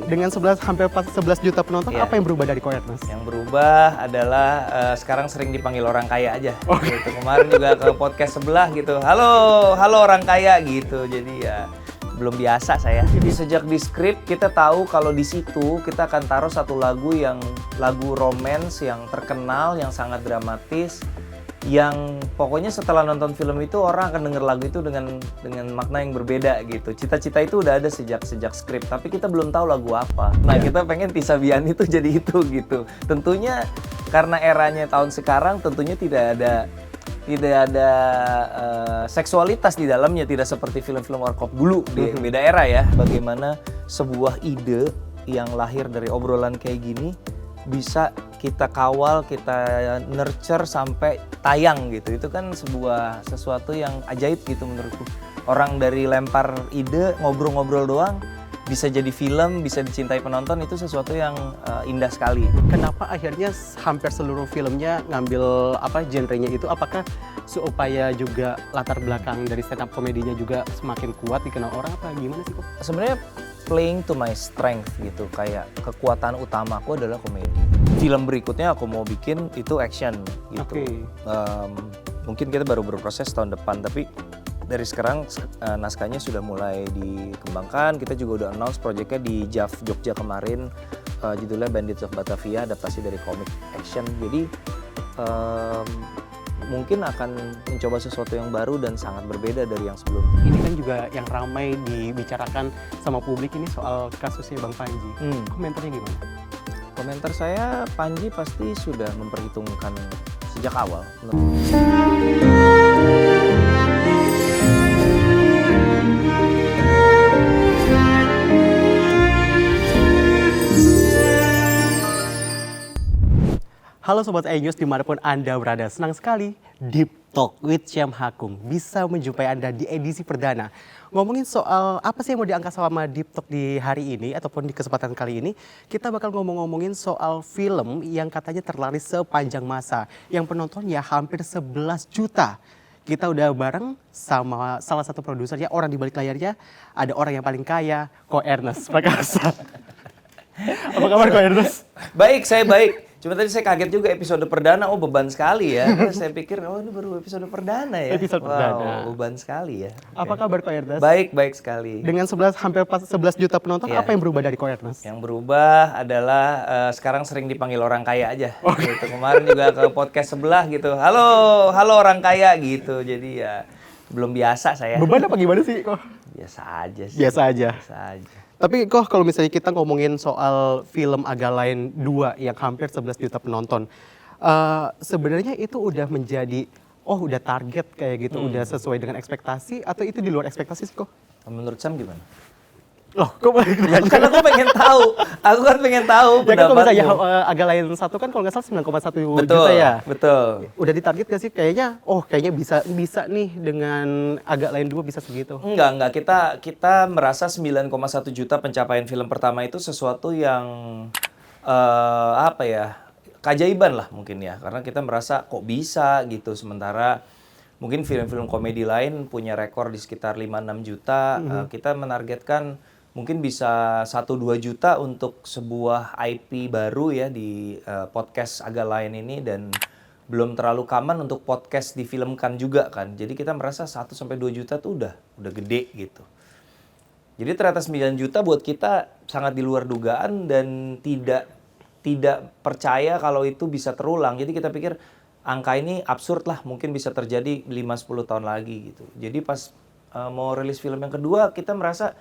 kasih. Dengan hampir 11 juta penonton, Iya. apa yang berubah dari Koernes? Yang berubah adalah sekarang sering dipanggil orang kaya aja. Gitu. Kemarin juga ke podcast sebelah gitu. Halo orang kaya gitu. Jadi ya belum biasa saya. Sejak di skrip kita tahu kalau di situ kita akan taruh satu lagu romance yang terkenal, yang sangat dramatis, yang pokoknya setelah nonton film itu orang akan denger lagu itu dengan makna yang berbeda gitu. Cita-cita itu udah ada sejak skrip, tapi kita belum tahu lagu apa. Nah, kita pengen Tisa Biani itu jadi itu gitu. Tentunya karena eranya tahun sekarang tentunya tidak ada seksualitas di dalamnya, tidak seperti film-film warkop dulu, beda era ya. Bagaimana sebuah ide yang lahir dari obrolan kayak gini bisa kita kawal, kita nurture sampai tayang gitu. Itu kan sesuatu yang ajaib gitu menurutku. Orang dari lempar ide, ngobrol-ngobrol doang, bisa jadi film, bisa dicintai penonton, itu sesuatu yang indah sekali. Kenapa akhirnya hampir seluruh filmnya ngambil genrenya itu? Apakah supaya juga latar belakang dari stand up komedinya juga semakin kuat dikenal orang, apa gimana sih kok? Sebenarnya playing to my strength gitu, kayak kekuatan utamaku adalah komedi. Film berikutnya aku mau bikin itu action gitu. Okay. Mungkin kita baru berproses tahun depan, tapi dari sekarang naskahnya sudah mulai dikembangkan. Kita juga udah announce proyeknya di JAF Jogja kemarin, judulnya Bandits of Batavia, adaptasi dari komik action. Jadi mungkin akan mencoba sesuatu yang baru dan sangat berbeda dari yang sebelumnya. Ini kan juga yang ramai dibicarakan sama publik ini soal kasusnya Bang Panji. Komentarnya gimana? Komentar saya, Panji pasti sudah memperhitungkan sejak awal. Halo Sobat iNews dimanapun Anda berada, senang sekali Deep Talk with Syam Hakung bisa menjumpai Anda di edisi perdana. Ngomongin soal apa sih yang mau diangkat sama Deep Talk di hari ini ataupun di kesempatan kali ini, kita bakal ngomongin soal film yang katanya terlaris sepanjang masa, yang penontonnya hampir 11 juta. Kita udah bareng sama salah satu produsernya, orang di balik layarnya, ada orang yang paling kaya, Koernes Prakasa. Apa kabar Koernes? Baik, saya baik. Cuma tadi saya kaget juga episode perdana, beban sekali ya. Terus saya pikir, ini baru episode perdana ya. Episode perdana. Beban sekali ya. Apa kabar Koernes? Baik sekali. Dengan hampir 11 juta penonton, Iya. apa yang berubah dari Koernes? Yang berubah adalah sekarang sering dipanggil orang kaya aja. Gitu. Kemarin juga ke podcast sebelah gitu. Halo orang kaya gitu. Jadi ya belum biasa saya. Beban apa gimana sih kok? Biasa aja sih. Biasa aja. Biasa aja. Tapi kok kalau misalnya kita ngomongin soal film Agak Lain 2 yang hampir 11 juta penonton, sebenarnya itu udah menjadi, udah target kayak gitu, udah sesuai dengan ekspektasi, atau itu di luar ekspektasi sih kok? Menurut Sam gimana? Loh, kok balik nanya? Karena aku pengen tahu. Aku kan pengen tahu Ya kan kalau misalnya pendapatmu. Agak Lain 1 kan kalau nggak salah 9,1 Betul, juta ya? betul. Udah ditarget gak sih? Kayaknya bisa nih dengan Agak Lain 2 bisa segitu. Enggak. Kita merasa 9,1 juta pencapaian film pertama itu sesuatu yang keajaiban lah mungkin ya. Karena kita merasa kok bisa gitu. Sementara mungkin film-film komedi lain punya rekor di sekitar 5-6 juta. Kita menargetkan mungkin bisa 1-2 juta untuk sebuah IP baru ya di podcast Agak Lain ini, dan belum terlalu common untuk podcast difilmkan juga kan. Jadi kita merasa 1-2 juta tuh udah gede gitu. Jadi ternyata 9 juta buat kita sangat di luar dugaan dan tidak percaya kalau itu bisa terulang. Jadi kita pikir angka ini absurd lah, mungkin bisa terjadi 5-10 tahun lagi gitu. Jadi pas mau rilis film yang kedua kita merasa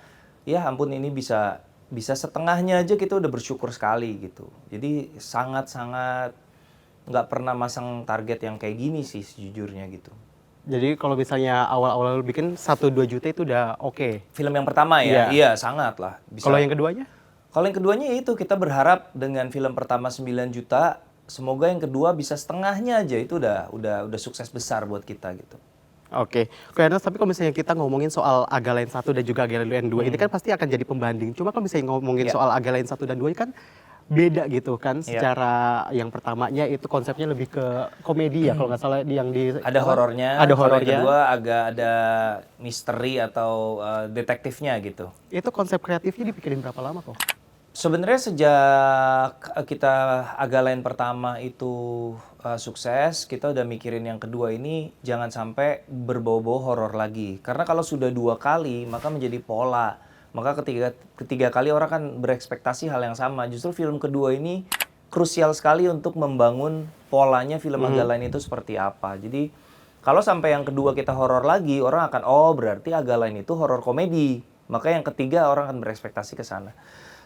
ya ampun, ini bisa setengahnya aja kita udah bersyukur sekali gitu. Jadi sangat-sangat nggak pernah masang target yang kayak gini sih sejujurnya gitu. Jadi kalau misalnya awal-awal bikin 1-2 juta itu udah oke. Film yang pertama ya? Iya, sangat lah. Kalau yang keduanya? Kalau yang keduanya itu kita berharap dengan film pertama 9 juta, semoga yang kedua bisa setengahnya aja, itu udah sukses besar buat kita gitu. Oke, Koernes, tapi kalau misalnya kita ngomongin soal Agak Lain 1 dan juga Agak Lain 2, ini kan pasti akan jadi pembanding. Cuma kalau misalnya ngomongin soal Agak Lain 1 dan 2 kan beda gitu kan. Secara yang pertamanya itu konsepnya lebih ke komedi ya, kalau nggak salah yang di... Ada horornya, Ada kalau horornya. yang kedua agak ada misteri atau detektifnya gitu. Itu konsep kreatifnya dipikirin berapa lama kok? Sebenarnya sejak kita Agak Lain pertama itu sukses, kita udah mikirin yang kedua ini jangan sampai berbau-bau horor lagi. Karena kalau sudah 2 kali, maka menjadi pola. Maka ketiga kali orang kan berekspektasi hal yang sama. Justru film kedua ini krusial sekali untuk membangun polanya film Agak Lain itu seperti apa. Jadi kalau sampai yang kedua kita horor lagi, orang akan, oh berarti Agak Lain itu horor komedi. Maka yang ketiga orang akan berekspektasi ke sana.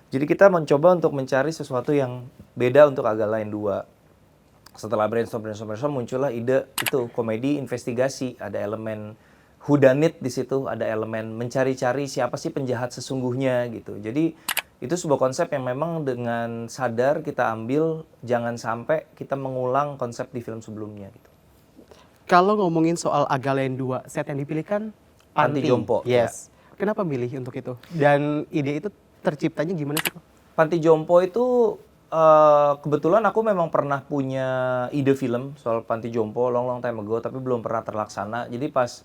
Jadi kita mencoba untuk mencari sesuatu yang beda untuk Agak Lain 2. Setelah brainstorm muncullah ide itu komedi investigasi, ada elemen whodunit di situ, ada elemen mencari-cari siapa sih penjahat sesungguhnya gitu. Jadi itu sebuah konsep yang memang dengan sadar kita ambil, jangan sampai kita mengulang konsep di film sebelumnya gitu. Kalau ngomongin soal Agak Lain 2, set yang dipilih kan Panti Jompo. Yes. Kenapa milih untuk itu? Dan ide itu terciptanya gimana sih kok? Panti Jompo itu kebetulan aku memang pernah punya ide film soal Panti Jompo long time ago, tapi belum pernah terlaksana. Jadi pas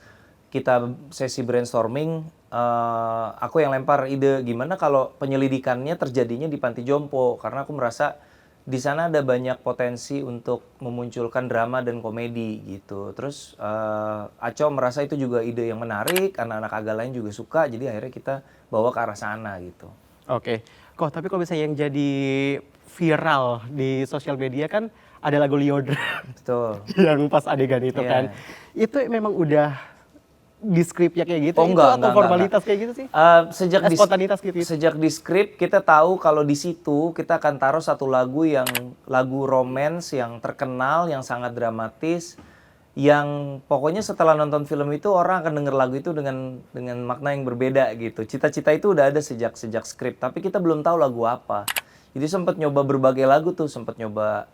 kita sesi brainstorming, aku yang lempar ide gimana kalau penyelidikannya terjadinya di Panti Jompo, karena aku merasa di sana ada banyak potensi untuk memunculkan drama dan komedi gitu. Terus Aco merasa itu juga ide yang menarik, anak-anak Agak Lain juga suka, jadi akhirnya kita bawa ke arah sana gitu. Oke, kok tapi kalau misalnya yang jadi viral di sosial media kan ada lagu Lyodra Betul. yang pas adegan itu Iya. kan. Itu memang udah di skripnya kayak gitu, Oh, itu enggak, atau formalitas kayak gitu sih? Spontanitas gitu. Sejak di skrip kita tahu kalau di situ kita akan taruh satu lagu romance yang terkenal, yang sangat dramatis, yang pokoknya setelah nonton film itu orang akan denger lagu itu dengan makna yang berbeda gitu. Cita-cita itu udah ada sejak skrip, tapi kita belum tahu lagu apa. Jadi sempat nyoba berbagai lagu tuh, sempat nyoba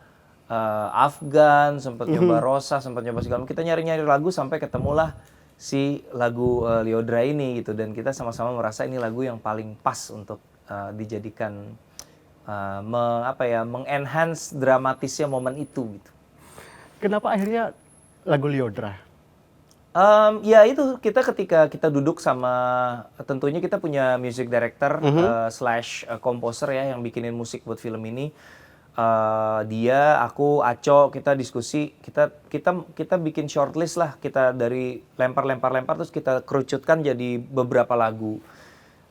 Afgan, sempat nyoba Rosa, sempat nyoba segala macam. Kita nyari-nyari lagu sampai ketemulah si lagu Lyodra ini gitu, dan kita sama-sama merasa ini lagu yang paling pas untuk dijadikan mengenhance dramatisnya momen itu gitu. Kenapa akhirnya lagu Lyodra? Ya itu ketika kita duduk sama, tentunya kita punya music director slash composer ya yang bikinin musik buat film ini. Dia, aku, Aco, kita diskusi, kita bikin shortlist lah, kita dari lempar terus kita kerucutkan jadi beberapa lagu.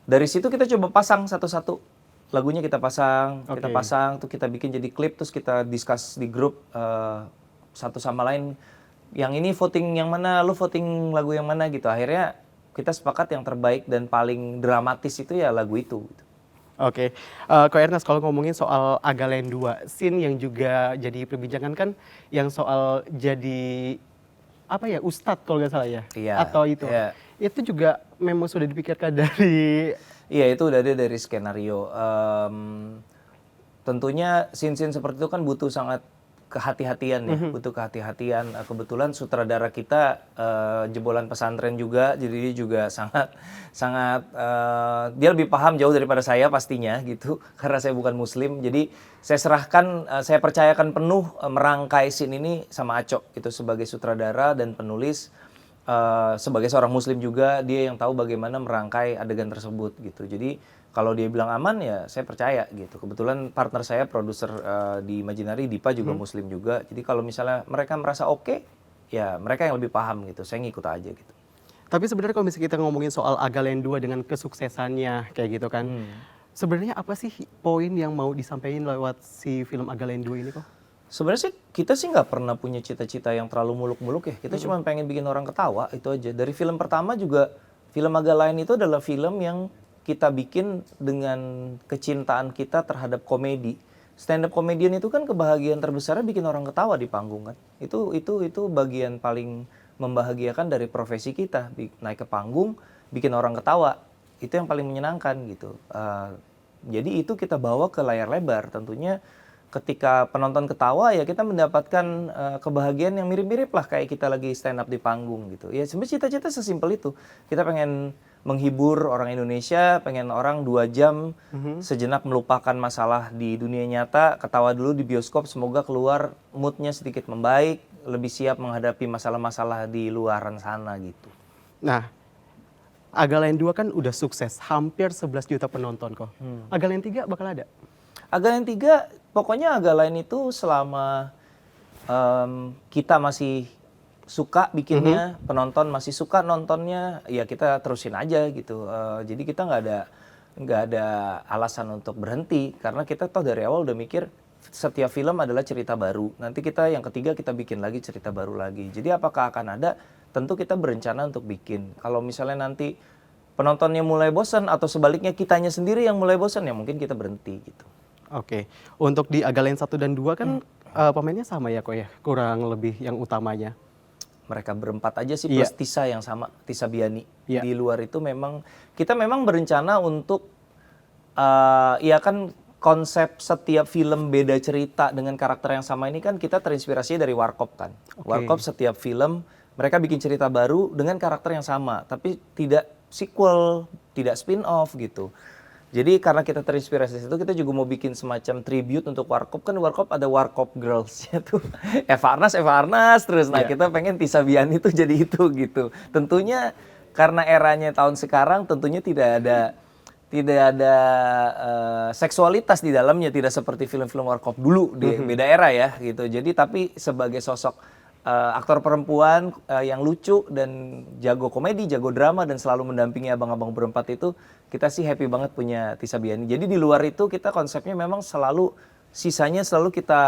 Dari situ kita coba pasang satu-satu lagunya, kita pasang tuh kita bikin jadi klip, terus kita discuss di grup satu sama lain. Yang ini voting yang mana, lu voting lagu yang mana gitu. Akhirnya kita sepakat yang terbaik dan paling dramatis itu ya lagu itu. Oke, Ko Ernest, kalau ngomongin soal Agak Lain 2, scene yang juga jadi perbincangan kan yang soal jadi apa ya, ustadz kalau nggak salah ya? Iya. Atau itu. Iya. Itu juga memang sudah dipikirkan dari... Iya, itu udah ada dari skenario. Tentunya scene-scene seperti itu kan butuh sangat kehati-hatian ya, butuh kehati-hatian. Kebetulan sutradara kita jebolan pesantren juga, jadi dia juga sangat dia lebih paham jauh daripada saya pastinya gitu, karena saya bukan muslim. Jadi saya percayakan penuh merangkai scene ini sama Aco gitu, sebagai sutradara dan penulis. Sebagai seorang muslim juga, dia yang tahu bagaimana merangkai adegan tersebut gitu. Jadi kalau dia bilang aman ya saya percaya gitu. Kebetulan partner saya produser di Imaginary, Dipa juga muslim juga. Jadi kalau misalnya mereka merasa oke, ya mereka yang lebih paham gitu. Saya ngikut aja gitu. Tapi sebenarnya kalau misalnya kita ngomongin soal Agak Lain 2 dengan kesuksesannya kayak gitu kan. Sebenarnya apa sih poin yang mau disampaikan lewat si film Agak Lain 2 ini kok? Sebenarnya sih kita sih nggak pernah punya cita-cita yang terlalu muluk-muluk ya. Kita cuma pengen bikin orang ketawa, itu aja. Dari film pertama juga, film Agak Lain itu adalah film yang kita bikin dengan kecintaan kita terhadap komedi. Stand up comedian itu kan kebahagiaan terbesarnya bikin orang ketawa di panggung kan. Itu bagian paling membahagiakan dari profesi kita. Naik ke panggung, bikin orang ketawa. Itu yang paling menyenangkan gitu. Jadi itu kita bawa ke layar lebar. Tentunya ketika penonton ketawa ya kita mendapatkan kebahagiaan yang mirip-mirip lah kayak kita lagi stand up di panggung gitu. Ya sebenarnya cita-cita sesimpel itu. Kita pengen menghibur orang Indonesia, pengen orang 2 jam sejenak melupakan masalah di dunia nyata, ketawa dulu di bioskop, semoga keluar moodnya sedikit membaik, lebih siap menghadapi masalah-masalah di luaran sana gitu. Nah, Agalen 2 kan udah sukses, hampir 11 juta penonton kok. Agalen 3 bakal ada? Agalen 3, pokoknya Agalen itu selama kita masih suka bikinnya, penonton masih suka nontonnya, ya kita terusin aja gitu. Jadi kita nggak ada alasan untuk berhenti, karena kita toh dari awal udah mikir setiap film adalah cerita baru. Nanti kita yang ketiga kita bikin lagi cerita baru lagi. Jadi apakah akan ada? Tentu kita berencana untuk bikin. Kalau misalnya nanti penontonnya mulai bosan atau sebaliknya kitanya sendiri yang mulai bosan, ya mungkin kita berhenti gitu. Oke, untuk di Agalen 1 dan 2 kan pemainnya sama ya kok ya, kurang lebih yang utamanya. Mereka berempat aja sih plus Tisa yang sama, Tisa Biani. Iya. Di luar itu memang kita memang berencana untuk ya kan konsep setiap film beda cerita dengan karakter yang sama ini kan kita terinspirasi dari Warkop kan. Warkop setiap film mereka bikin cerita baru dengan karakter yang sama, tapi tidak sequel, tidak spin-off gitu. Jadi karena kita terinspirasi dari situ, kita juga mau bikin semacam tribute untuk Warkop. Kan Warkop ada Warkop Girls-nya tuh. Eva Arnas terus. Nah kita pengen Tisa Biani tuh jadi itu gitu. Tentunya karena eranya tahun sekarang tentunya tidak ada seksualitas di dalamnya. Tidak seperti film-film Warkop dulu, di beda era ya gitu. Jadi tapi sebagai sosok aktor perempuan yang lucu dan jago komedi, jago drama dan selalu mendampingi abang-abang berempat itu, kita sih happy banget punya Tisa Biani. Jadi di luar itu kita konsepnya memang sisanya selalu kita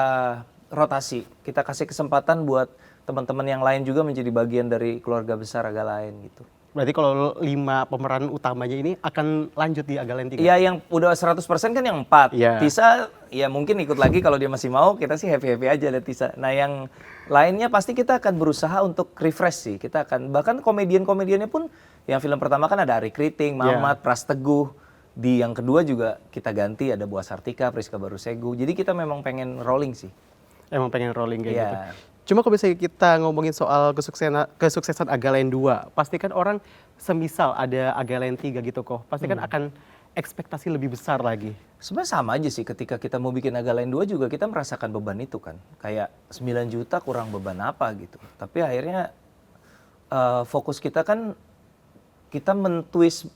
rotasi. Kita kasih kesempatan buat teman-teman yang lain juga menjadi bagian dari keluarga besar Agalain gitu. Berarti kalau 5 pemeran utamanya ini akan lanjut di Agalen 3? Iya, yang udah 100% kan yang 4. Iya. Tisa ya mungkin ikut lagi kalau dia masih mau, kita sih happy-happy aja ada Tisa. Nah yang lainnya pasti kita akan berusaha untuk refresh sih. Kita akan, bahkan komedian-komediannya pun, yang film pertama kan ada Ari Kriting, Mamat, Pras Teguh. Di yang kedua juga kita ganti, ada Boas Sartika, Priska Barusegu. Jadi kita memang pengen rolling sih. Emang pengen rolling kayak Iya. gitu. Cuma kalau misalnya kita ngomongin soal kesuksesan Agalen 2, pasti kan orang semisal ada Agalen 3 gitu kok, pasti kan akan ekspektasi lebih besar lagi. Sebenarnya sama aja sih ketika kita mau bikin Agalain 2 juga kita merasakan beban itu kan. Kayak 9 juta kurang beban apa gitu. Tapi akhirnya fokus kita kan kita mentwist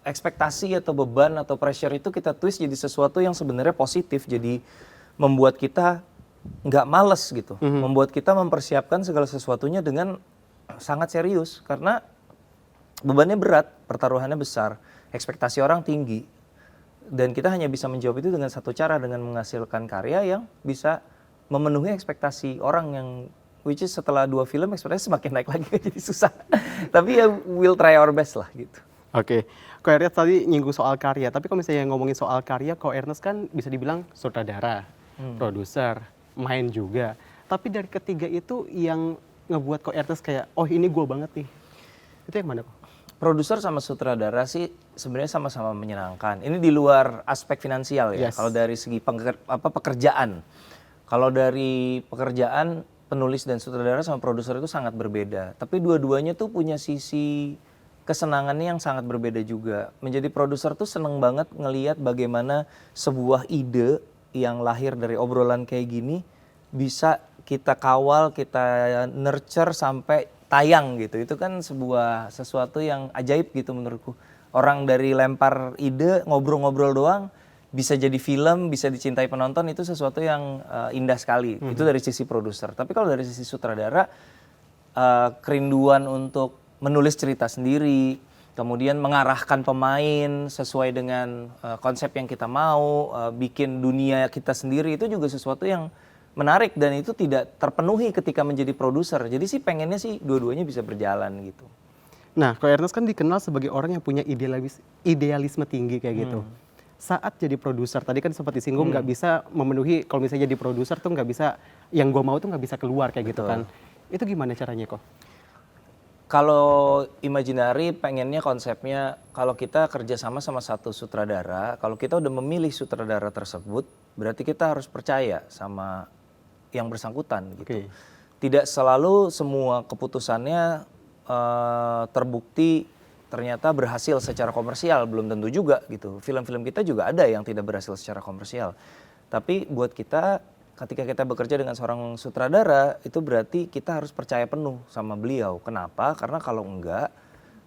ekspektasi atau beban atau pressure itu kita twist jadi sesuatu yang sebenarnya positif. Jadi membuat kita nggak males gitu. Membuat kita mempersiapkan segala sesuatunya dengan sangat serius. Karena bebannya berat, pertaruhannya besar, ekspektasi orang tinggi. Dan kita hanya bisa menjawab itu dengan satu cara, dengan menghasilkan karya yang bisa memenuhi ekspektasi orang yang, which is setelah 2 film ekspektasi semakin naik lagi, jadi susah. Tapi ya we'll try our best lah gitu. Oke, Ko Ernest tadi nyinggung soal karya, tapi kalau misalnya ngomongin soal karya, Ko Ernest kan bisa dibilang sutradara, produser, main juga. Tapi dari ketiga itu yang ngebuat Ko Ernest kayak, oh ini gue banget nih. Itu yang mana kok? Produser sama sutradara sih sebenarnya sama-sama menyenangkan. Ini di luar aspek finansial ya. Yes. Kalau dari segi pekerjaan. Kalau dari pekerjaan, penulis dan sutradara sama produser itu sangat berbeda. Tapi dua-duanya tuh punya sisi kesenangannya yang sangat berbeda juga. Menjadi produser tuh seneng banget ngelihat bagaimana sebuah ide yang lahir dari obrolan kayak gini bisa kita kawal, kita nurture sampai tayang gitu. Itu kan sesuatu yang ajaib gitu menurutku. Orang dari lempar ide, ngobrol-ngobrol doang, bisa jadi film, bisa dicintai penonton, itu sesuatu yang indah sekali. Itu dari sisi produser. Tapi kalau dari sisi sutradara, kerinduan untuk menulis cerita sendiri, kemudian mengarahkan pemain sesuai dengan konsep yang kita mau, bikin dunia kita sendiri, itu juga sesuatu yang menarik dan itu tidak terpenuhi ketika menjadi produser. Jadi sih pengennya sih dua-duanya bisa berjalan gitu. Nah, Ko Ernest kan dikenal sebagai orang yang punya idealisme tinggi kayak gitu. Saat jadi produser, tadi kan sempat disinggung nggak bisa memenuhi, kalau misalnya jadi produser tuh nggak bisa, yang gue mau tuh nggak bisa keluar kayak gitu kan. Itu gimana caranya kok? Kalau Imaginary pengennya konsepnya, kalau kita kerjasama sama satu sutradara, kalau kita udah memilih sutradara tersebut, berarti kita harus percaya sama yang bersangkutan gitu. Tidak selalu semua keputusannya terbukti ternyata berhasil secara komersial, belum tentu juga gitu. Film-film kita juga ada yang tidak berhasil secara komersial. Tapi buat kita, ketika kita bekerja dengan seorang sutradara, itu berarti kita harus percaya penuh sama beliau. Kenapa? Karena kalau enggak,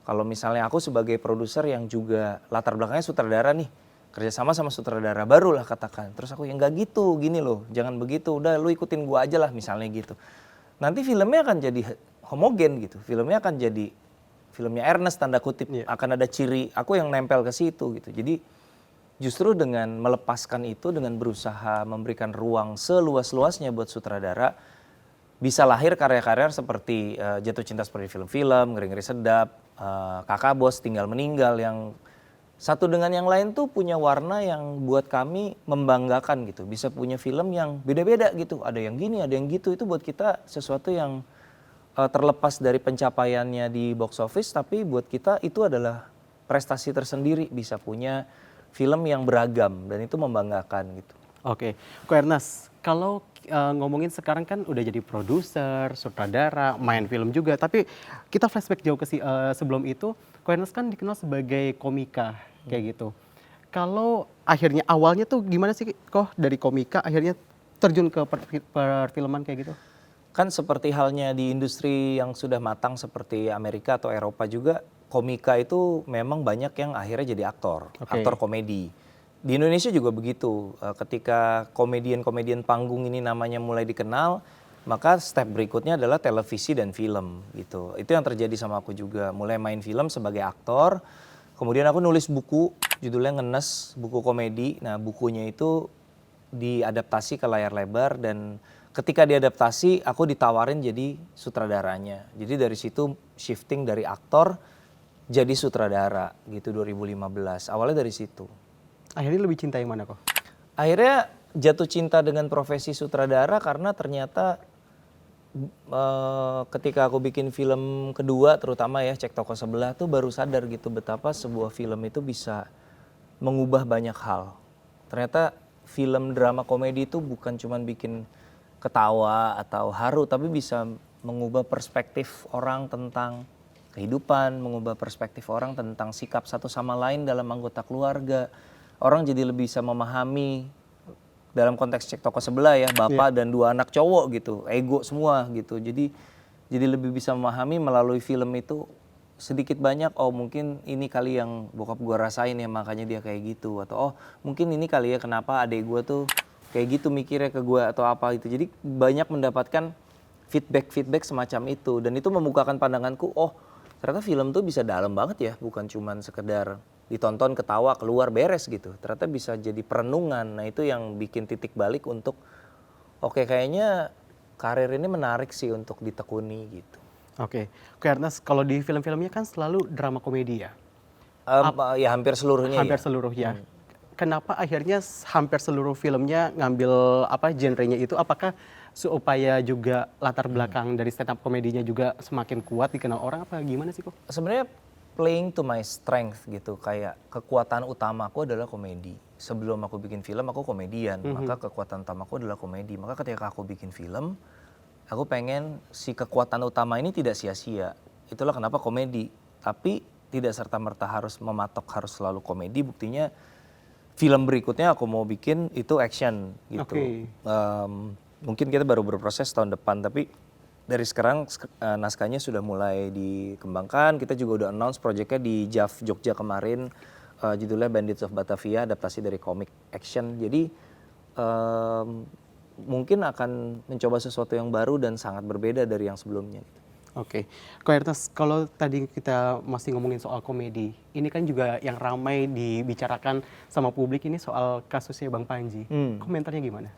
Kalau misalnya aku sebagai produser yang juga latar belakangnya sutradara nih, kerjasama sama sutradara barulah katakan. Terus aku yang nggak gitu, gini loh, jangan begitu, udah lu ikutin gua aja lah misalnya gitu. Nanti filmnya akan jadi homogen gitu, filmnya akan jadi filmnya Ernest tanda kutip, akan ada ciri aku yang nempel ke situ gitu. Jadi justru dengan melepaskan itu, dengan berusaha memberikan ruang seluas-luasnya buat sutradara, bisa lahir karya-karya seperti Jatuh Cinta Seperti Film-Film, Ngeri-Ngeri Sedap, Kakak Bos, Tinggal Meninggal, yang satu dengan yang lain tuh punya warna yang buat kami membanggakan gitu. Bisa punya film yang beda-beda gitu, ada yang gini, ada yang gitu. Itu buat kita sesuatu yang terlepas dari pencapaiannya di box office, tapi buat kita itu adalah prestasi tersendiri, bisa punya film yang beragam dan itu membanggakan gitu. Oke, Ko Ernest, kalau ngomongin sekarang kan udah jadi produser, sutradara, main film juga, tapi kita flashback jauh ke sebelum itu, Ko Ernest kan dikenal sebagai komika kayak gitu. Kalau akhirnya awalnya tuh gimana sih kok dari komika akhirnya terjun ke perfilman kayak gitu? Kan seperti halnya di industri yang sudah matang seperti Amerika atau Eropa juga, komika itu memang banyak yang akhirnya jadi aktor, aktor komedi. Di Indonesia juga begitu, ketika komedian-komedian panggung ini namanya mulai dikenal, maka step berikutnya adalah televisi dan film gitu. Itu yang terjadi sama aku juga, mulai main film sebagai aktor, kemudian aku nulis buku, judulnya Ngenes, buku komedi. Nah bukunya itu diadaptasi ke layar lebar dan ketika diadaptasi aku ditawarin jadi sutradaranya. Jadi dari situ shifting dari aktor jadi sutradara gitu 2015, awalnya dari situ. Akhirnya lebih cinta yang mana kok? Akhirnya jatuh cinta dengan profesi sutradara karena ternyata ketika aku bikin film kedua terutama ya Cek Toko Sebelah tuh baru sadar gitu betapa sebuah film itu bisa mengubah banyak hal. Ternyata film drama komedi itu bukan cuma bikin ketawa atau haru tapi bisa mengubah perspektif orang tentang kehidupan, mengubah perspektif orang tentang sikap satu sama lain dalam anggota keluarga. Orang jadi lebih bisa memahami dalam konteks Cek Toko Sebelah ya, bapak dan dua anak cowok gitu, ego semua gitu. Jadi lebih bisa memahami melalui film itu sedikit banyak, oh mungkin ini kali yang bokap gua rasain ya makanya dia kayak gitu. Atau oh mungkin ini kali ya kenapa adek gua tuh kayak gitu mikirnya ke gua atau apa gitu. Jadi banyak mendapatkan feedback semacam itu. Dan itu membukakan pandanganku, oh ternyata film tuh bisa dalam banget ya, bukan cuman sekedar ditonton ketawa keluar beres gitu. Ternyata bisa jadi perenungan. Nah itu yang bikin titik balik untuk oke kayaknya karir ini menarik sih untuk ditekuni gitu. Oke, Ernest kalau di film-filmnya kan selalu drama komedi ya? Ya hampir seluruhnya hampir ya. seluruhnya. Kenapa akhirnya hampir seluruh filmnya ngambil genrenya itu? Apakah supaya juga latar belakang dari stand up komedinya juga semakin kuat dikenal orang apa gimana sih kok? Sebenarnya playing to my strength gitu, kayak kekuatan utamaku adalah komedi. Sebelum aku bikin film aku komedian, maka kekuatan utamaku adalah komedi. Maka ketika aku bikin film, aku pengen si kekuatan utama ini tidak sia-sia. Itulah kenapa komedi. Tapi tidak serta-merta harus mematok harus selalu komedi. Buktinya film berikutnya aku mau bikin itu action gitu. Mungkin kita baru berproses tahun depan, tapi dari sekarang naskahnya sudah mulai dikembangkan. Kita juga udah announce proyeknya di JAF Jogja kemarin, judulnya Bandits of Batavia, adaptasi dari komik action. Jadi mungkin akan mencoba sesuatu yang baru dan sangat berbeda dari yang sebelumnya. Oke, Ko Ernest, kalau tadi kita masih ngomongin soal komedi, ini kan juga yang ramai dibicarakan sama publik ini soal kasusnya Bang Panji. Komentarnya gimana?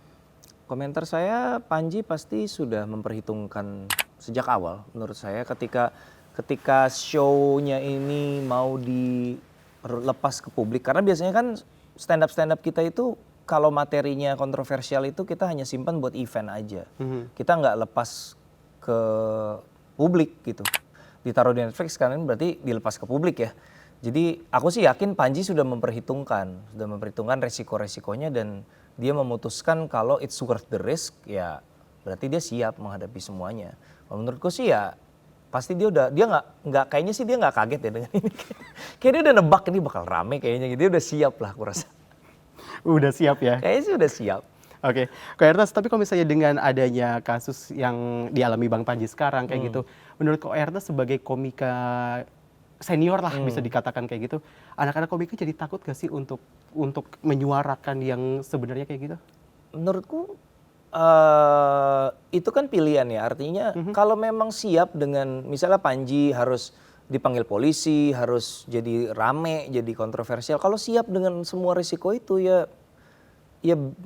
Komentar saya, Panji pasti sudah memperhitungkan sejak awal menurut saya ketika show-nya ini mau dilepas ke publik. Karena biasanya kan stand up kita itu kalau materinya kontroversial itu kita hanya simpan buat event aja. Kita nggak lepas ke publik gitu. Ditaruh di Netflix kan berarti dilepas ke publik ya. Jadi aku sih yakin Panji sudah memperhitungkan resiko-resikonya dan dia memutuskan kalau it's worth the risk ya berarti dia siap menghadapi semuanya. Kalau menurutku sih ya pasti dia nggak kayaknya sih dia nggak kaget ya dengan ini. Kayak dia udah nebak ini bakal rame kayaknya gitu. Dia udah siap lah aku rasa. Udah siap ya? Kayaknya sih udah siap. Oke, Ko Ernest, tapi kalau misalnya dengan adanya kasus yang dialami Bang Panji sekarang kayak gitu, menurut Ko Ernest sebagai komika senior lah bisa dikatakan kayak gitu. Anak-anak komika jadi takut gak sih untuk menyuarakan yang sebenarnya kayak gitu? Menurutku itu kan pilihan ya. Artinya kalau memang siap dengan misalnya Panji harus dipanggil polisi, harus jadi rame, jadi kontroversial. Kalau siap dengan semua risiko itu ya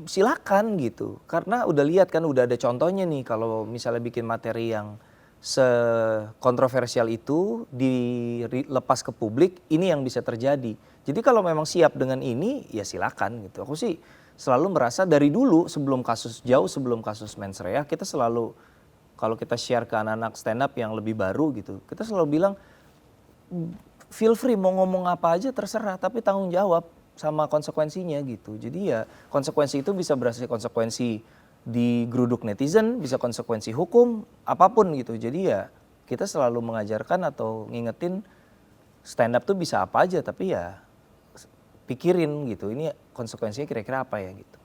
silakan gitu. Karena udah lihat kan udah ada contohnya nih kalau misalnya bikin materi yang sekontroversial itu dilepas ke publik, ini yang bisa terjadi. Jadi kalau memang siap dengan ini ya silakan gitu. Aku sih selalu merasa dari dulu jauh sebelum kasus Mens Rea, kita selalu kalau kita share ke anak-anak stand up yang lebih baru gitu, kita selalu bilang feel free mau ngomong apa aja terserah, tapi tanggung jawab sama konsekuensinya gitu. Jadi ya konsekuensi itu bisa berarti konsekuensi digeruduk netizen, bisa konsekuensi hukum, apapun gitu. Jadi ya kita selalu mengajarkan atau ngingetin stand up tuh bisa apa aja, tapi ya pikirin gitu, ini konsekuensinya kira-kira apa ya gitu.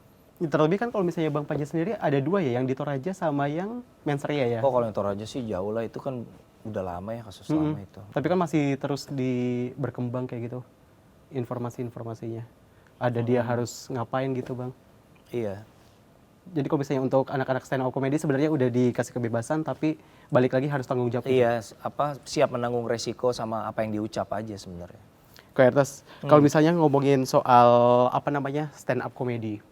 Terlebih kan kalau misalnya Bang Panji sendiri ada dua ya, yang di Toraja sama yang Mens Rea ya. Oh kalau yang Toraja sih jauh lah, itu kan udah lama ya kasus lama itu. Tapi kan masih terus berkembang kayak gitu informasi-informasinya. Ada dia harus ngapain gitu Bang. Iya. Jadi kalau misalnya untuk anak-anak stand up comedy sebenarnya udah dikasih kebebasan, tapi balik lagi harus tanggung jawab. Iya, siap menanggung resiko sama apa yang diucap aja sebenarnya. Kak Ertas, kalau misalnya ngomongin soal stand up comedy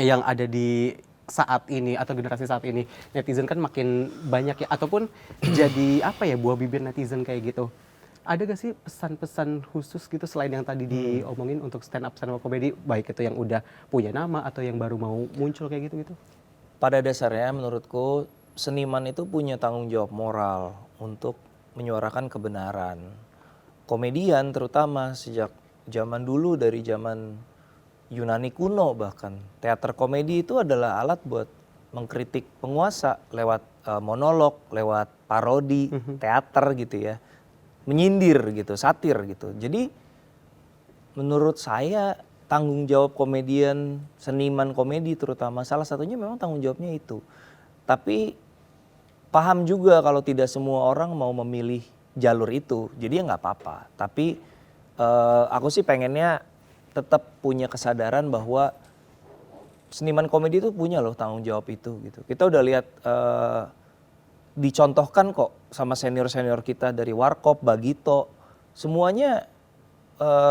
yang ada di saat ini atau generasi saat ini, netizen kan makin banyak ya, ataupun jadi buah bibir netizen kayak gitu. Ada gak sih pesan-pesan khusus gitu selain yang tadi diomongin untuk stand up comedy, baik itu yang udah punya nama atau yang baru mau muncul kayak gitu? Pada dasarnya menurutku seniman itu punya tanggung jawab moral untuk menyuarakan kebenaran. Komedian terutama sejak zaman dulu, dari zaman Yunani kuno bahkan, teater komedi itu adalah alat buat mengkritik penguasa lewat monolog, lewat parodi, teater gitu ya. Menyindir gitu, satir gitu. Jadi menurut saya tanggung jawab komedian, seniman komedi terutama, salah satunya memang tanggung jawabnya itu. Tapi paham juga kalau tidak semua orang mau memilih jalur itu, jadi ya nggak apa-apa. Tapi aku sih pengennya tetap punya kesadaran bahwa seniman komedi itu punya loh tanggung jawab itu gitu. Kita udah lihat dicontohkan kok sama senior-senior kita dari Warkop, Bagito, semuanya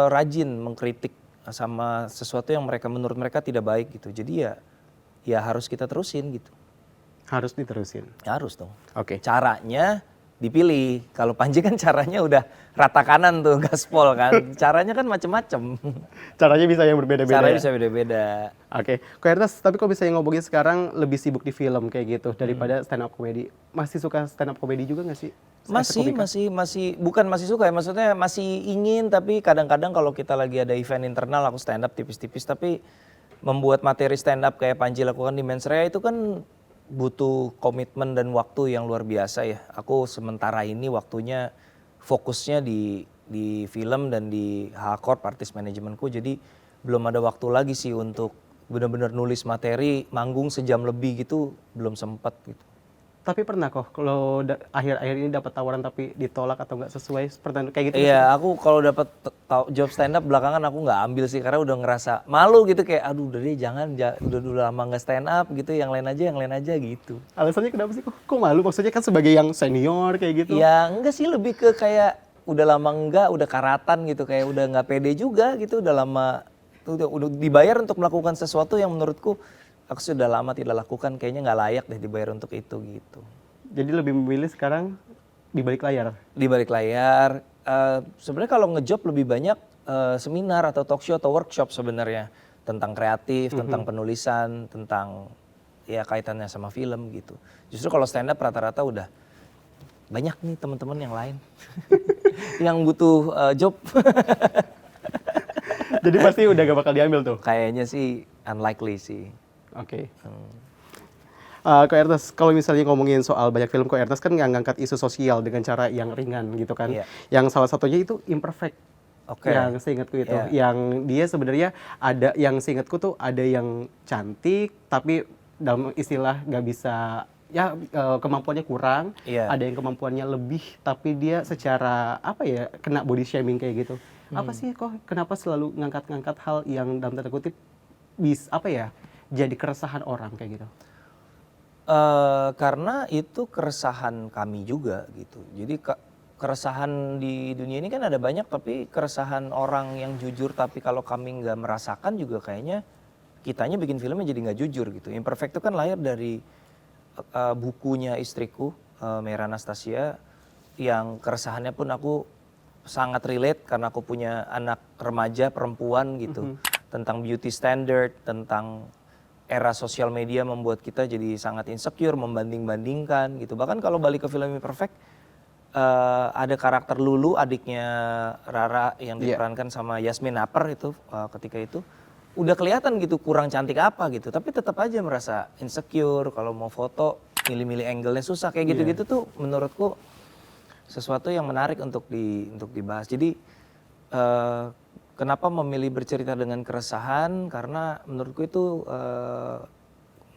rajin mengkritik sama sesuatu yang menurut mereka tidak baik gitu. Jadi ya harus kita terusin gitu. Harus diterusin? Harus dong. Oke. Caranya dipilih. Kalau Panji kan caranya udah rata kanan tuh, gaspol kan. Caranya kan macem-macem. Caranya bisa yang berbeda-beda. Caranya bisa beda-beda. Oke. Kak Ertas, tapi kalau misalnya ngomongin sekarang lebih sibuk di film kayak gitu daripada stand up comedy. Masih suka stand up comedy juga gak sih? Masih bukan masih suka ya, maksudnya masih ingin, tapi kadang-kadang kalau kita lagi ada event internal aku stand up tipis-tipis, tapi membuat materi stand up kayak Panji lakukan di Mens Rea itu kan butuh komitmen dan waktu yang luar biasa ya. Aku sementara ini waktunya fokusnya di film dan di H-Corp artis manajemenku, jadi belum ada waktu lagi sih untuk benar-benar nulis materi, manggung sejam lebih gitu, belum sempat gitu. Tapi pernah kok kalau akhir-akhir ini dapat tawaran tapi ditolak atau nggak sesuai seperti kayak gitu? Iya, aku kalau dapat job stand up belakangan aku nggak ambil sih, karena udah ngerasa malu gitu, kayak aduh udah deh jangan, udah lama nggak stand up gitu, yang lain aja gitu. Alasannya kenapa sih kok malu? Maksudnya kan sebagai yang senior kayak gitu? Ya enggak sih, lebih ke kayak udah lama enggak, udah karatan gitu, kayak udah nggak pede juga gitu, udah lama udah dibayar untuk melakukan sesuatu yang menurutku aku sudah lama tidak lakukan, kayaknya nggak layak deh dibayar untuk itu gitu. Jadi lebih memilih sekarang di balik layar? Di balik layar. Sebenarnya kalau ngejob lebih banyak seminar atau talk show atau workshop sebenarnya. Tentang kreatif, tentang penulisan, tentang ya kaitannya sama film gitu. Justru kalau stand up rata-rata udah banyak nih teman-teman yang lain. Yang butuh job. Jadi pasti udah gak bakal diambil tuh? Kayaknya sih unlikely sih. Oke. Kak Ertas, kalau misalnya ngomongin soal banyak film, Kak Ertas kan ngangkat isu sosial dengan cara yang ringan gitu kan. Iya. Yang salah satunya itu Imperfect. Oke. Yang seingatku itu. Iya. Yang dia sebenarnya ada, yang seingatku tuh ada yang cantik, tapi dalam istilah gak bisa kemampuannya kurang, Iya. ada yang kemampuannya lebih, tapi dia secara apa ya kena body shaming kayak gitu. Apa sih kok kenapa selalu ngangkat-ngangkat hal yang dalam tanda kutip jadi keresahan orang kayak gitu? Karena itu keresahan kami juga gitu. Jadi keresahan di dunia ini kan ada banyak, tapi keresahan orang yang jujur tapi kalau kami nggak merasakan juga kayaknya kitanya bikin filmnya jadi nggak jujur gitu. Imperfect itu kan lahir dari bukunya istriku, Mera Anastasia, yang keresahannya pun aku sangat relate karena aku punya anak remaja perempuan gitu. Tentang beauty standard, tentang era sosial media membuat kita jadi sangat insecure, membanding-bandingkan gitu. Bahkan kalau balik ke film Imperfect, ada karakter Lulu, adiknya Rara yang diperankan sama Yasmin Naper itu ketika itu udah kelihatan gitu kurang cantik apa gitu, tapi tetap aja merasa insecure kalau mau foto milih-milih angle-nya susah kayak gitu-gitu tuh menurutku sesuatu yang menarik untuk dibahas. Jadi kenapa memilih bercerita dengan keresahan? Karena menurutku itu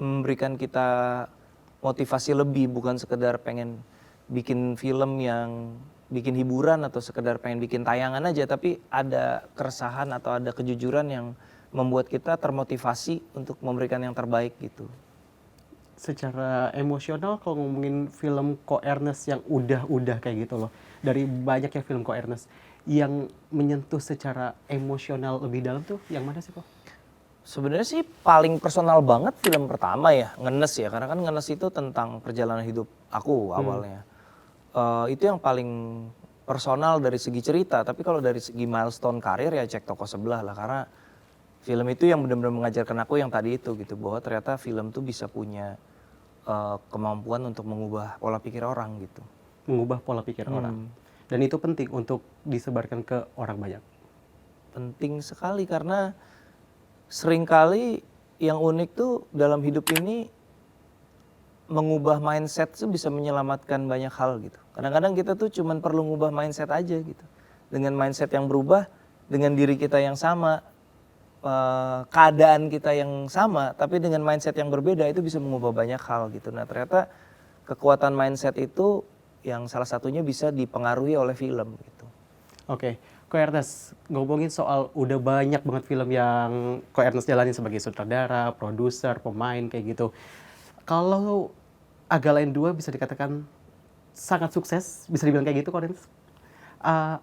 memberikan kita motivasi lebih, bukan sekedar pengen bikin film yang bikin hiburan atau sekedar pengen bikin tayangan aja, tapi ada keresahan atau ada kejujuran yang membuat kita termotivasi untuk memberikan yang terbaik gitu. Secara emosional kalau ngomongin film Ko Ernest yang udah kayak gitu loh, dari banyaknya film Ko Ernest yang menyentuh secara emosional lebih dalam tuh yang mana sih kok? Sebenarnya sih paling personal banget film pertama ya, Ngenes ya, karena kan Ngenes itu tentang perjalanan hidup aku awalnya. Itu yang paling personal dari segi cerita, tapi kalau dari segi milestone karir ya Cek Toko Sebelah lah, karena film itu yang benar-benar mengajarkan aku yang tadi itu gitu, bahwa ternyata film tuh bisa punya kemampuan untuk mengubah pola pikir orang gitu. Mengubah pola pikir orang. Dan itu penting untuk disebarkan ke orang banyak. Penting sekali karena seringkali yang unik tuh dalam hidup ini mengubah mindset tuh bisa menyelamatkan banyak hal gitu. Kadang-kadang kita tuh cuman perlu ngubah mindset aja gitu. Dengan mindset yang berubah, dengan diri kita yang sama, keadaan kita yang sama, tapi dengan mindset yang berbeda itu bisa mengubah banyak hal gitu. Nah ternyata kekuatan mindset itu yang salah satunya bisa dipengaruhi oleh film gitu. Oke, Ko Ernest, ngomongin soal udah banyak banget film yang Ko Ernest jalanin sebagai sutradara, produser, pemain kayak gitu. Kalau Agak Lain 2 bisa dikatakan sangat sukses, bisa dibilang kayak gitu Ko Ernest.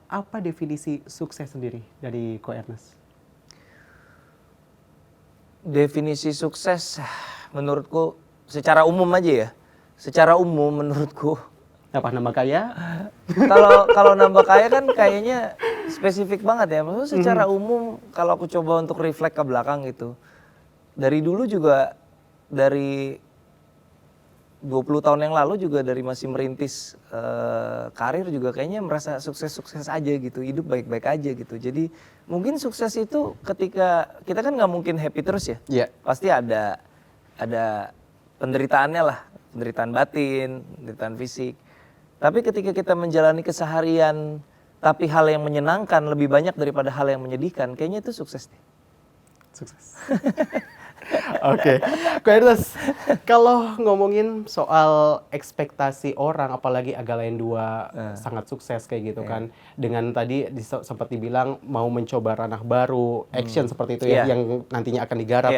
Apa definisi sukses sendiri dari Ko Ernest? Definisi sukses menurutku secara umum aja ya. Secara umum menurutku Apa nambah kaya? kalau nambah kaya kan kayaknya spesifik banget ya. Maksudnya secara umum kalau aku coba untuk reflect ke belakang gitu. Dari dulu juga dari 20 tahun yang lalu juga dari masih merintis karir juga kayaknya merasa sukses-sukses aja gitu. Hidup baik-baik aja gitu. Jadi mungkin sukses itu ketika kita kan nggak mungkin happy terus ya. Iya. Pasti ada penderitaannya lah. Penderitaan batin, penderitaan fisik. Tapi ketika kita menjalani keseharian, tapi hal yang menyenangkan lebih banyak daripada hal yang menyedihkan, kayaknya itu sukses deh. Sukses. Oke, Ko Ernest, kalau ngomongin soal ekspektasi orang, apalagi Agak Lain 2 sangat sukses kayak gitu kan, dengan tadi sempat dibilang mau mencoba ranah baru, action seperti itu ya, yang nantinya akan digarap.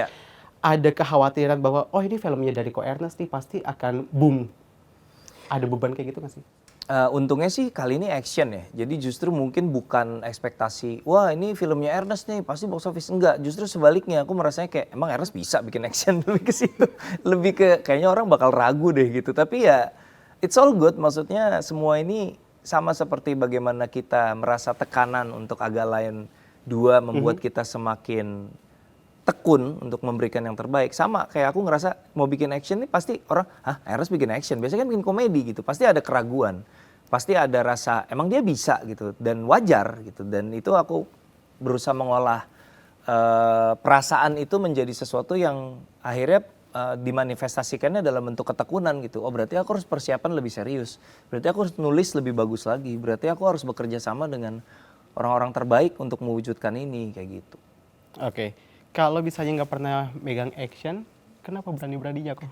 Ada kekhawatiran bahwa, oh ini filmnya dari Ko Ernest nih pasti akan boom. Ada beban kayak gitu nggak sih? Untungnya sih kali ini action ya, jadi justru mungkin bukan ekspektasi, wah ini filmnya Ernest nih pasti box office, enggak, justru sebaliknya aku merasanya kayak emang Ernest bisa bikin action, lebih ke situ, lebih ke kayaknya orang bakal ragu deh gitu, tapi ya it's all good, maksudnya semua ini sama seperti bagaimana kita merasa tekanan untuk Agak Lain 2 membuat kita semakin tekun untuk memberikan yang terbaik. Sama kayak aku ngerasa mau bikin action nih pasti orang, hah Ernest bikin action, biasanya kan bikin komedi gitu, pasti ada keraguan, pasti ada rasa emang dia bisa gitu, dan wajar gitu, dan itu aku berusaha mengolah perasaan itu menjadi sesuatu yang akhirnya dimanifestasikannya dalam bentuk ketekunan gitu. Oh berarti aku harus persiapan lebih serius, berarti aku harus nulis lebih bagus lagi, berarti aku harus bekerja sama dengan orang-orang terbaik untuk mewujudkan ini kayak gitu. Oke. Kalau misalnya nggak pernah megang action, kenapa berani-beraninya kok?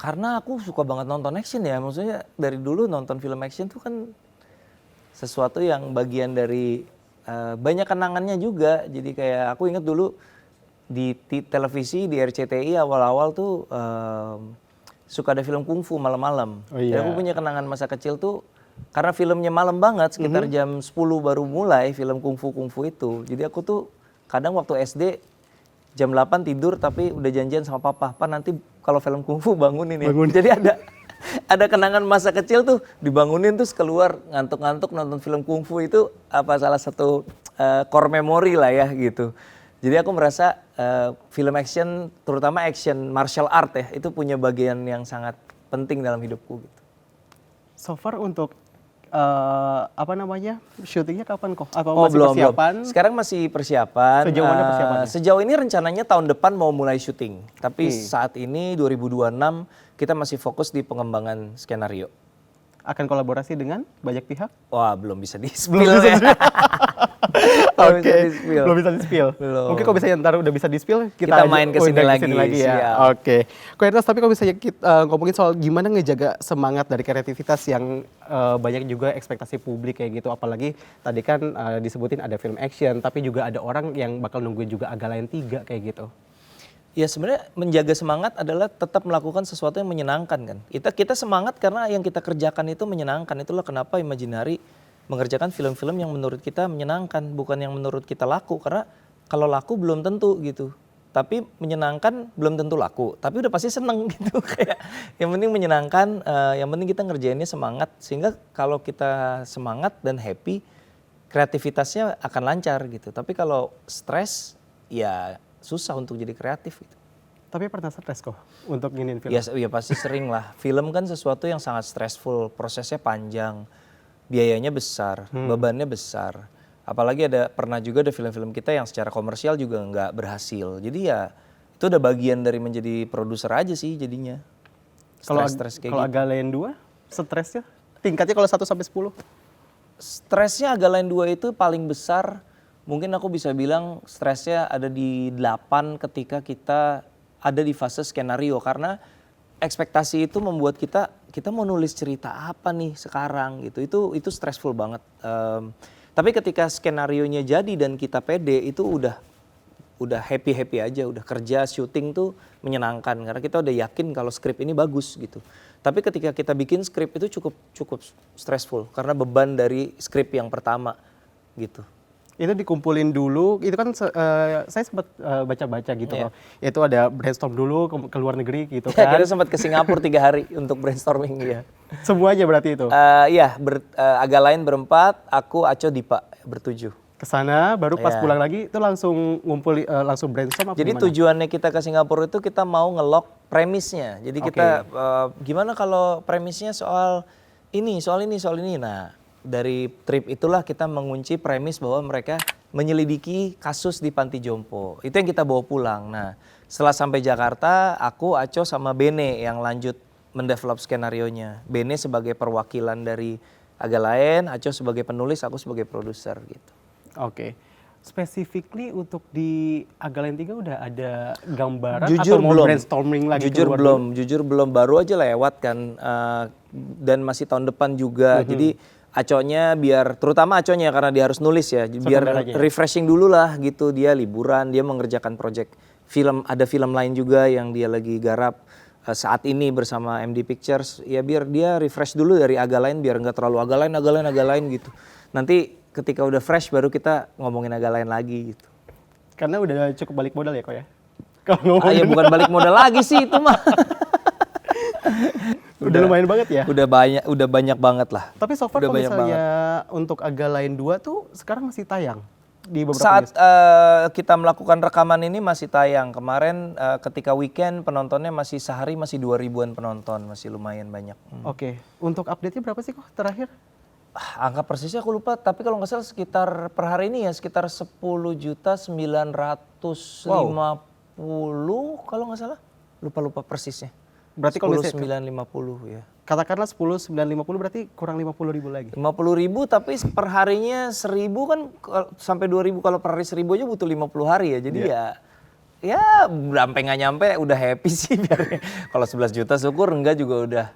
Karena aku suka banget nonton action ya, maksudnya dari dulu nonton film action tuh kan sesuatu yang bagian dari banyak kenangannya juga. Jadi kayak aku inget dulu di televisi, di RCTI awal-awal tuh suka ada film kungfu malam-malam. Oh, Jadi iya. aku punya kenangan masa kecil tuh karena filmnya malam banget, sekitar jam 10 baru mulai film kungfu itu. Jadi aku tuh kadang waktu SD jam 8 tidur tapi udah janjian sama papa, "Pa nanti kalau film kungfu bangunin ya." Jadi ada kenangan masa kecil tuh dibangunin terus keluar ngantuk-ngantuk nonton film kungfu itu salah satu core memory lah ya gitu. Jadi aku merasa film action, terutama action martial art ya, itu punya bagian yang sangat penting dalam hidupku gitu. So far untuk syutingnya kapan kok? Apa Oh masih belum. persiapan? Sekarang masih persiapan. Sejauh mana persiapannya? Sejauh ini rencananya tahun depan mau mulai syuting. Tapi saat ini 2026 kita masih fokus di pengembangan skenario. Akan kolaborasi dengan banyak pihak? Wah belum bisa di-spill ya. Belum bisa di-spill. Belum bisa di-spill. Belum. Mungkin kalau misalnya ntar udah bisa di-spill, Kita main kesini lagi, ya. siap. Oke. Ko Ernest, tapi kalau misalnya kita ngomongin soal gimana ngejaga semangat dari kreativitas yang banyak juga ekspektasi publik kayak gitu. Apalagi tadi kan disebutin ada film action, tapi juga ada orang yang bakal nungguin juga Agalayan 3 kayak gitu. Ya sebenarnya menjaga semangat adalah tetap melakukan sesuatu yang menyenangkan kan. Kita semangat karena yang kita kerjakan itu menyenangkan. Itulah kenapa Imaginary mengerjakan film-film yang menurut kita menyenangkan, bukan yang menurut kita laku. Karena kalau laku belum tentu gitu. Tapi menyenangkan belum tentu laku. Tapi udah pasti seneng gitu. Kayak yang penting menyenangkan, yang penting kita ngerjainnya semangat. Sehingga kalau kita semangat dan happy, kreativitasnya akan lancar gitu. Tapi kalau stres, ya susah untuk jadi kreatif gitu. Tapi pernah stres kok untuk nginin film? Ya pasti sering lah. Film kan sesuatu yang sangat stressful, prosesnya panjang, biayanya besar, bebannya besar. Apalagi pernah juga ada film-film kita yang secara komersial juga nggak berhasil. Jadi ya itu udah bagian dari menjadi produser aja sih jadinya. Stres kayak Kalau gitu. Agalayan 2, stresnya? Tingkatnya kalau 1 sampai 10? Stresnya Agalayan 2 itu paling besar. Mungkin aku bisa bilang stresnya ada di 8 ketika kita ada di fase skenario. Karena ekspektasi itu membuat kita mau nulis cerita apa nih sekarang gitu. Itu stressful banget. Tapi ketika skenarionya jadi dan kita pede itu udah happy aja. Udah kerja syuting tuh menyenangkan. Karena kita udah yakin kalau skrip ini bagus gitu. Tapi ketika kita bikin skrip itu cukup stressful. Karena beban dari skrip yang pertama gitu. Itu dikumpulin dulu, itu kan saya sempat baca-baca gitu Iya. loh. Itu ada brainstorm dulu ke luar negeri gitu kan. Kita sempat ke Singapura 3 hari untuk brainstorming ya. Semuanya berarti itu. Iya, Agalayan berempat, aku, Aco, Dipa bertujuh. Kesana baru pas Iya. pulang lagi itu langsung ngumpul langsung brainstorm apa Jadi gimana? tujuannya kita ke Singapura itu kita mau ngelok premisnya. Jadi kita gimana kalau premisnya soal ini. Nah, dari trip itulah kita mengunci premis bahwa mereka menyelidiki kasus di panti jompo. Itu yang kita bawa pulang. Nah, setelah sampai Jakarta, aku, Aco, sama Bene yang lanjut mendevelop skenarionya. Bene sebagai perwakilan dari Agalayan, Aco sebagai penulis, aku sebagai produser gitu. Oke. Specifically untuk di Agalayan 3 udah ada gambaran Jujur atau mau belum. brainstorming lagi Jujur keluar belum, dulu? jujur belum, baru aja lewat kan dan masih tahun depan juga. Jadi Aconya terutama Aconya karena dia harus nulis ya, biar aja ya? refreshing dulu lah gitu. Dia liburan, dia mengerjakan project film, ada film lain juga yang dia lagi garap saat ini bersama MD Pictures. Ya biar dia refresh dulu dari Agalayan biar nggak terlalu Agalayan gitu. Nanti ketika udah fresh baru kita ngomongin Agalayan lagi gitu. Karena udah cukup balik modal ya kok ya? Kalau ngomongin Ya bukan balik modal lagi sih itu mah. udah lumayan banget ya? Udah banyak banget lah. Tapi so far Udah kalau banyak misalnya untuk Agalayan 2 tuh sekarang masih tayang di beberapa Saat news. kita melakukan rekaman ini masih tayang. Kemarin ketika weekend penontonnya masih sehari masih 2.000-an penonton, masih lumayan banyak. Oke. Untuk update-nya berapa sih kok terakhir? Angka persisnya aku lupa, tapi kalau nggak salah sekitar per hari ini ya sekitar 10.950 kalau nggak salah. Lupa persisnya. Berarti kalau misalnya 10.950 ya. katakanlah 10.950 berarti kurang 50.000 lagi. 50.000 tapi per harinya 1.000 kan sampai 2.000 kalau per hari 1.000 aja butuh 50 hari ya. Jadi ya sampai nggak nyampe udah happy sih biar. Kalau 11 juta syukur, enggak juga udah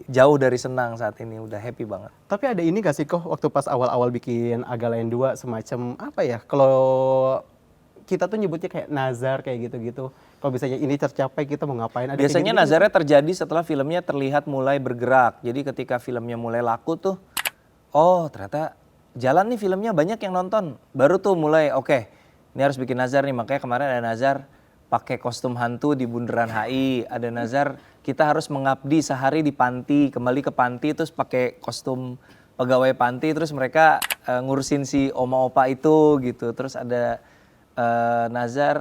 jauh dari senang saat ini, udah happy banget. Tapi ada ini gak sih kok waktu pas awal-awal bikin Agalayan 2 semacam apa ya? Kalau kita tuh nyebutnya kayak nazar kayak gitu-gitu. Kalau misalnya ini tercapai kita mau ngapain? Ada Biasanya kayak gitu-gitu? nazarnya terjadi setelah filmnya terlihat mulai bergerak. Jadi ketika filmnya mulai laku tuh, oh ternyata jalan nih filmnya, banyak yang nonton. Baru tuh mulai oke, ini harus bikin nazar nih. Makanya kemarin ada nazar pakai kostum hantu di Bundaran HI. Ada nazar kita harus mengabdi sehari di panti, kembali ke panti terus pakai kostum pegawai panti. Terus mereka ngurusin si oma-opa itu gitu. Terus ada nazar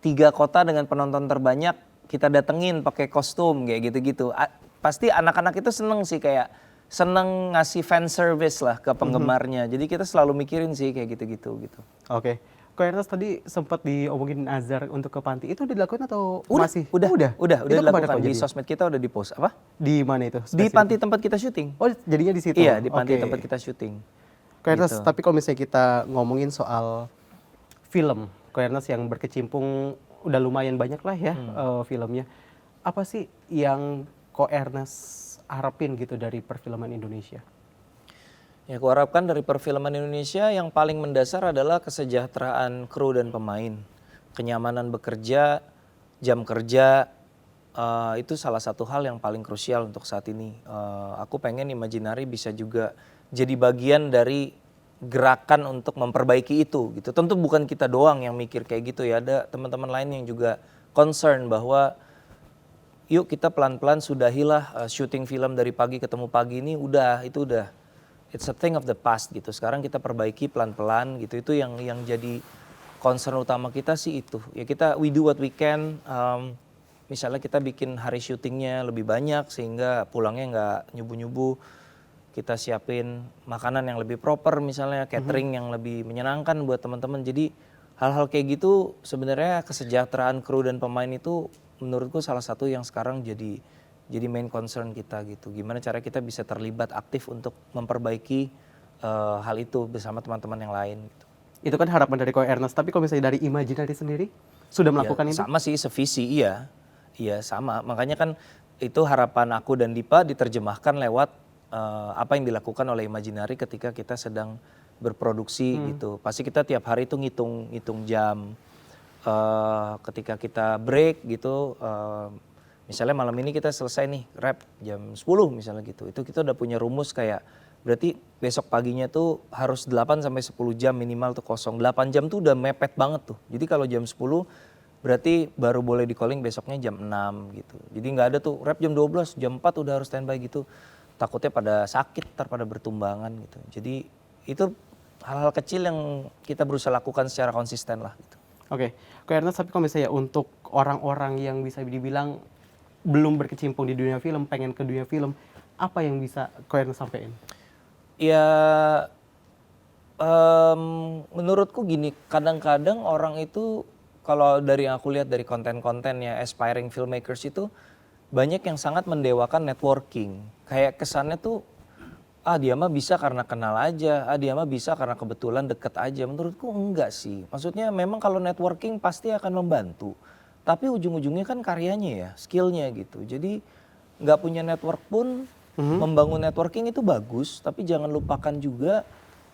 3 kota dengan penonton terbanyak kita datengin pakai kostum kayak gitu-gitu. Pasti anak-anak itu seneng sih, kayak seneng ngasih fan service lah ke penggemarnya. Jadi kita selalu mikirin sih kayak gitu-gitu gitu. Oke. Kok Ernest tadi sempat diomongin nazar untuk ke panti, itu udah dilakukan atau Udah, masih? udah Itu kemana dilakukan kok di jadinya? sosmed kita, udah di post. Apa? Di mana itu? Di spesifik? panti tempat kita syuting. Oh, jadinya di situ. Iya, di panti Oke. tempat kita syuting. Kok Ernest, Gitu. tapi kalau misalnya kita ngomongin soal film, Kok Ernest yang berkecimpung udah lumayan banyak lah ya filmnya. Apa sih yang Kok Ernest harapin gitu dari perfilman Indonesia? Ya, aku harapkan dari perfilman Indonesia yang paling mendasar adalah kesejahteraan kru dan pemain. Kenyamanan bekerja, jam kerja, itu salah satu hal yang paling krusial untuk saat ini. Aku pengen Imaginary bisa juga jadi bagian dari gerakan untuk memperbaiki itu gitu. Tentu bukan kita doang yang mikir kayak gitu ya, ada teman-teman lain yang juga concern bahwa yuk kita pelan-pelan sudahilah syuting film dari pagi ketemu pagi ini, itu udah it's a thing of the past gitu. Sekarang kita perbaiki pelan-pelan gitu. Itu yang jadi concern utama kita sih itu. Ya kita we do what we can. Misalnya kita bikin hari syutingnya lebih banyak sehingga pulangnya nggak nyubu-nyubu. Kita siapin makanan yang lebih proper, misalnya catering yang lebih menyenangkan buat teman-teman. Jadi hal-hal kayak gitu sebenarnya kesejahteraan kru dan pemain itu menurutku salah satu yang sekarang jadi main concern kita gitu. Gimana cara kita bisa terlibat aktif untuk memperbaiki hal itu bersama teman-teman yang lain gitu. Itu kan harapan dari Kok Ernest, tapi kalau misalnya dari Imaginary sendiri sudah melakukan itu? Sama sih, sevisi, iya. Iya sama, makanya kan itu harapan aku dan Dipa diterjemahkan lewat apa yang dilakukan oleh Imaginary ketika kita sedang berproduksi gitu. Pasti kita tiap hari itu ngitung jam. Ketika kita break gitu, misalnya malam ini kita selesai nih rap jam 10 misalnya gitu. Itu kita udah punya rumus kayak berarti besok paginya tuh harus 8 sampai 10 jam minimal tuh kosong. 8 jam tuh udah mepet banget tuh. Jadi kalau jam 10 berarti baru boleh di calling besoknya jam 6 gitu. Jadi nggak ada tuh rap jam 12, jam 4 udah harus standby gitu. Takutnya pada sakit, pada bertumbangan gitu. Jadi itu hal-hal kecil yang kita berusaha lakukan secara konsisten lah gitu. Oke, Kok Ernest, tapi kalau misalnya untuk orang-orang yang bisa dibilang belum berkecimpung di dunia film, pengen ke dunia film, apa yang bisa Kok Ernest sampaikan? Ya menurutku gini, kadang-kadang orang itu kalau dari yang aku lihat dari konten-konten ya aspiring filmmakers itu banyak yang sangat mendewakan networking. Kayak kesannya tuh dia mah bisa karena kenal aja, dia mah bisa karena kebetulan deket aja. Menurutku enggak sih. Maksudnya memang kalau networking pasti akan membantu. Tapi ujung-ujungnya kan karyanya ya, skillnya gitu. Jadi nggak punya network pun membangun networking itu bagus. Tapi jangan lupakan juga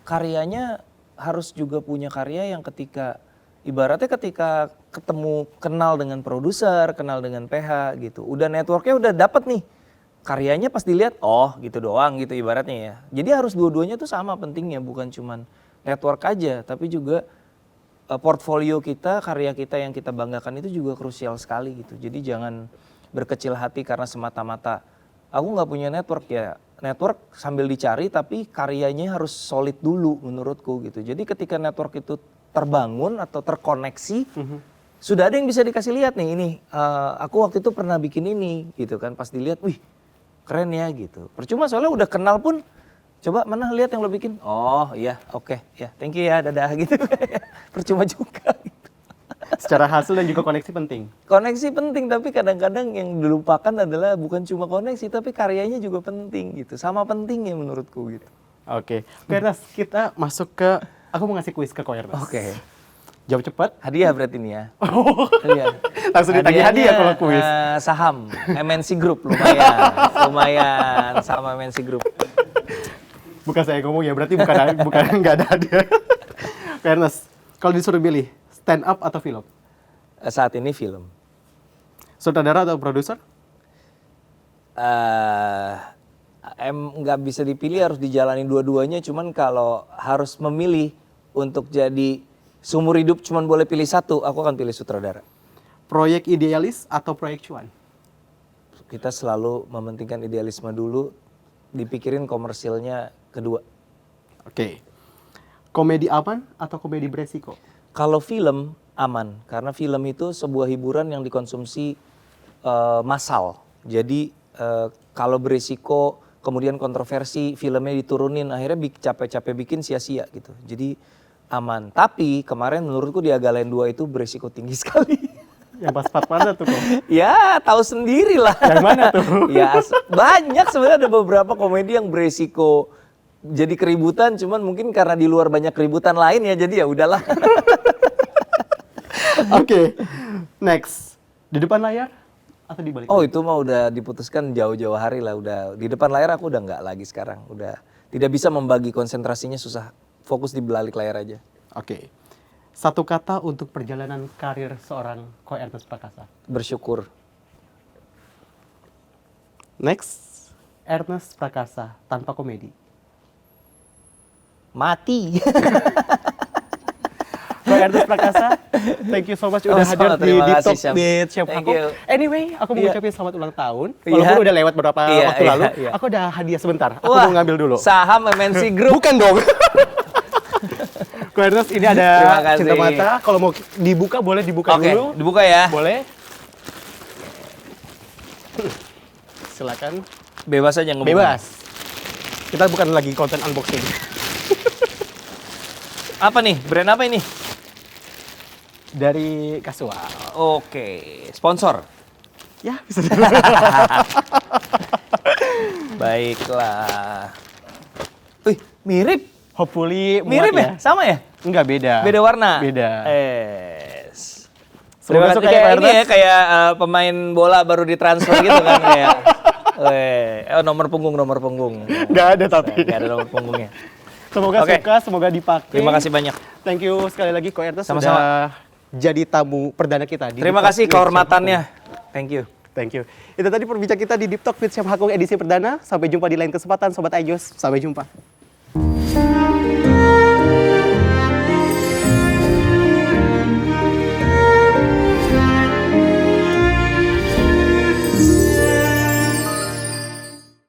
karyanya harus juga punya karya yang ketika ibaratnya ketika ketemu kenal dengan produser, kenal dengan PH gitu. Udah networknya udah dapet nih. Karyanya pas dilihat, oh gitu doang gitu ibaratnya ya. Jadi harus dua-duanya tuh sama pentingnya, bukan cuman network aja, tapi juga portfolio kita, karya kita yang kita banggakan itu juga krusial sekali gitu. Jadi jangan berkecil hati karena semata-mata aku nggak punya network ya. Network sambil dicari tapi karyanya harus solid dulu menurutku gitu. Jadi ketika network itu terbangun atau terkoneksi, sudah ada yang bisa dikasih lihat nih ini. Aku waktu itu pernah bikin ini gitu kan, pas dilihat, wih keren ya gitu. Percuma soalnya udah kenal pun, coba mana lihat yang lo bikin. Oh iya oke, ya thank you ya dadah gitu. Percuma juga gitu. Secara hasil dan juga koneksi penting. Koneksi penting tapi kadang-kadang yang dilupakan adalah bukan cuma koneksi tapi karyanya juga penting gitu. Sama pentingnya menurutku gitu. Oke, Kok Ernest, kita masuk ke, aku mau ngasih kuis ke Kok Ernest. Oke. Jawab cepat. Hadiah berarti ini ya. Hadiah. Langsung ditagih hadiah kalau kuis. Saham MNC Group lumayan. Lumayan sama MNC Group. Bukan saya ngomong ya, berarti bukan nggak ada hadiah. Ernest, kalau disuruh pilih stand up atau film? Saat ini film. Sutradara atau produser? Nggak bisa dipilih, harus dijalani dua-duanya. Cuman kalau harus memilih untuk jadi seumur hidup cuman boleh pilih satu, aku akan pilih sutradara. Proyek idealis atau proyek cuan? Kita selalu mementingkan idealisme dulu, dipikirin komersilnya kedua. Oke. Komedi aman atau komedi beresiko? Kalau film aman, karena film itu sebuah hiburan yang dikonsumsi massal. Jadi kalau beresiko kemudian kontroversi, filmnya diturunin, akhirnya capek-capek bikin sia-sia gitu. Jadi aman. Tapi kemarin menurutku di Agalen 2 itu beresiko tinggi sekali. Yang pas mana tuh kok? Ya tahu sendiri lah. Yang mana tuh? Ya banyak sebenarnya, ada beberapa komedi yang beresiko jadi keributan, cuman mungkin karena di luar banyak keributan lain ya, jadi ya udahlah. Oke, next. Di depan layar atau di balik? Oh itu mah udah diputuskan jauh-jauh hari lah, udah di depan layar aku udah nggak lagi sekarang, udah tidak bisa membagi konsentrasinya, susah, fokus di balik layar aja. Oke. Satu kata untuk perjalanan karir seorang Ko Ernest Prakasa. Bersyukur. Next, Ernest Prakasa tanpa komedi. Mati. Ko Ernest Prakasa, thank you so much udah hadir di terima Deep kasih, Talk Syam. with Chef Thank Hakung. you. Anyway, aku mau Iya. ucapin selamat ulang tahun. Iya. Walaupun udah lewat beberapa Iya, waktu iya, lalu, iya. aku udah hadiah sebentar. Aku Wah, mau ngambil dulu. Saham MNC Group. Bukan dong. Ko Ernest, ini ada Terima kasih. cinta mata. Kalau mau dibuka, boleh dibuka Oke, dulu. dibuka ya. Boleh. Silakan. Bebas aja ngomong. Bebas. Kita bukan lagi konten unboxing. Apa nih? Brand apa ini? Dari Casual. Oke, sponsor. Ya, bisa. Baiklah. Wih, mirip. Hopefully Mirip muat ya? Sama ya? Enggak, beda. Beda warna? Beda. Terima Semoga kasih. suka ya, Kayak Pak ini ya, Ernest. kayak pemain bola baru ditransfer gitu kan kayak. Nomor punggung. Nggak ada tapi. Nggak ada nomor punggungnya. Semoga Oke. suka, semoga dipakai. Terima kasih banyak. Thank you sekali lagi Ko Ernest Sama-sama. sudah jadi tamu perdana kita di Terima Deep Talk kasih with kehormatannya. Chef Hakung. Thank you. Thank you. Itu tadi perbincangan kita di Deep Talk with Chef Hakung edisi perdana. Sampai jumpa di lain kesempatan Sobat iJoss. Sampai jumpa.